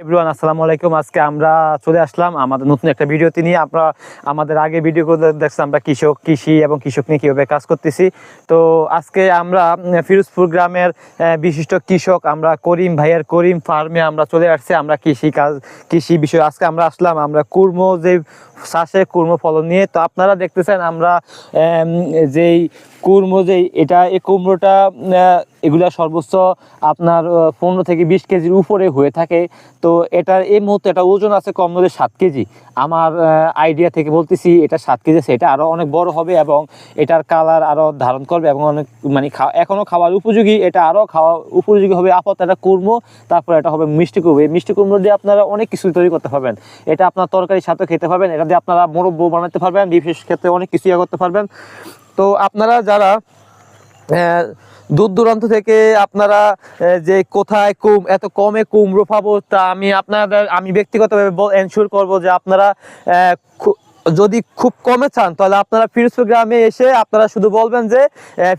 Everyone আসসালামু আলাইকুম। আজকে আমরা চলে আসলাম আমাদের নতুন একটা ভিডিওতে নিয়ে। আমরা আমাদের আগে ভিডিওগুলো দেখছি আমরা কৃষি এবং কৃষক নিয়ে কীভাবে কাজ করতেছি। তো আজকে আমরা ফিরোজপুর গ্রামের বিশিষ্ট কৃষক আমরা করিম ভাইয়ের করিম ফার্মে আমরা চলে আসছি। আমরা কৃষি বিষয়ে আজকে আমরা আসলাম আমরা কুর্মো যে চাষে কুর্মো ফলন নিয়ে। তো আপনারা দেখতেছেন আমরা যেই কুমড়ো এই কুমড়োটা এগুলা সর্বোচ্চ আপনার 15 থেকে 20 কেজির উপরে হয়ে থাকে। তো এটার এই মুহূর্তে এটা ওজন আছে কম করে 7 কেজি। আমার আইডিয়া থেকে বলতেছি এটা 7 কেজি আছে, এটা আরও অনেক বড় হবে এবং এটার কালার আরও ধারণ করবে এবং অনেক এখনও খাওয়ার উপযোগী, এটা আরও খাওয়া উপযোগী হবে। আপাতত এটা কুমড়ো, তারপর এটা হবে মিষ্টি কুমড়ো। এই মিষ্টি কুমড়ো দিয়ে আপনারা অনেক কিছু তৈরি করতে পারবেন। এটা আপনার তরকারির সাথে খেতে পারবেন, এটা দিয়ে আপনারা মুরব্বো বানাতে পারবেন, বিশেষ ক্ষেত্রে অনেক কিছু করতে পারবেন। তো আপনারা যারা দূর দূরান্ত থেকে আপনারা যে কোথায় এত কমে কুমড়ো পাবো, তা আমি ব্যক্তিগতভাবে এনশিওর করবো যে আপনারা যদি খুব কমে চান তাহলে আপনারা ফিরোজপুর গ্রামে এসে আপনারা শুধু বলবেন যে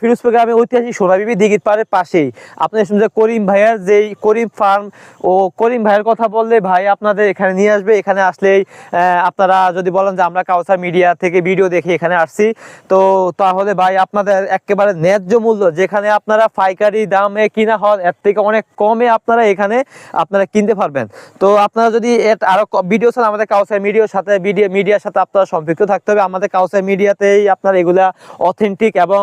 ফিরোজপুর গ্রামে ঐতিহাসিক সোনাবিবি দিঘির পাড়ের পাশেই আপনার শুনছে করিম ভাইয়ার যেই করিম ফার্ম, ও করিম ভাইয়ের কথা বললে ভাই আপনাদের এখানে নিয়ে আসবে। এখানে আসলেই আপনারা যদি বলেন যে আমরা কাউসার মিডিয়া থেকে ভিডিও দেখে এখানে আসছি, তো তাহলে ভাই আপনাদের একেবারে ন্যায্য মূল্য, যেখানে আপনারা পাইকারি দামে কিনা হন এর থেকে অনেক কমে আপনারা এখানে আপনারা কিনতে পারবেন। তো আপনারা যদি আরো ভিডিও চান আমাদের কাউসার মিডিয়ার সাথে আপনারা সম্পৃক্ত থাকতে হবে। আমাদের কাউসার মিডিয়াতেই আপনারা এগুলা অথেন্টিক এবং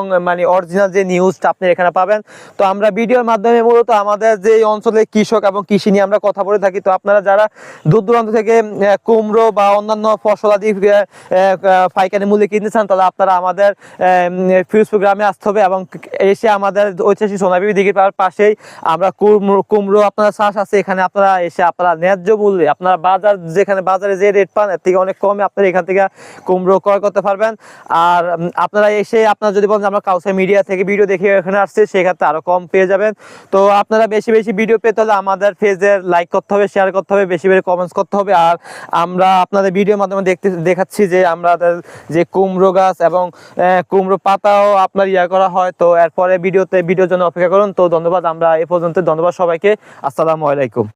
অরিজিনাল যে নিউজটা আপনি এখানে পাবেন। তো আমরা ভিডিওর মাধ্যমে মূলত আমাদের যে অঞ্চলে কৃষক এবং কৃষি নিয়ে আমরা কথা বলে থাকি। তো আপনারা যারা দূর দূরান্ত থেকে কুমড়ো বা অন্যান্য ফসলাদি পাইকারি মূল্যে কিনতে চান তাহলে আপনারা আমাদের ফিরোজপুর গ্রামে আসতে হবে এবং এসে আমাদের ঐতিহাসিক সোনাবিবি দিঘির পাশেই আমরা কুমড়ো আপনারা চাষ আছে, এখানে আপনারা এসে আপনারা ন্যায্য মূল্যে আপনারা যেখানে বাজারে যে রেট পান এর থেকে অনেক কমে আপনারা এখান থেকে কুমড়ো ক্রয় করতে পারবেন। আর আপনারা এসে আপনারা যদি বলেন আমরা কাউসার মিডিয়া থেকে ভিডিও দেখে এখানে আসছি, সেক্ষেত্রে আরো কম পেয়ে যাবেন। তো আপনারা বেশি বেশি ভিডিও পেতে হলে আমাদের পেজে লাইক করতে হবে, শেয়ার করতে হবে, বেশি বেশি কমেন্টস করতে হবে। আর আমরা আপনাদের ভিডিওর মাধ্যমে দেখাচ্ছি যে আমাদের যে কুমড়ো গাছ এবং কুমড়ো পাতাও আপনার করা হয়। তো এরপরে ভিডিওর জন্য অপেক্ষা করুন। তো ধন্যবাদ, আমরা এ পর্যন্ত। ধন্যবাদ সবাইকে, আসসালামু আলাইকুম।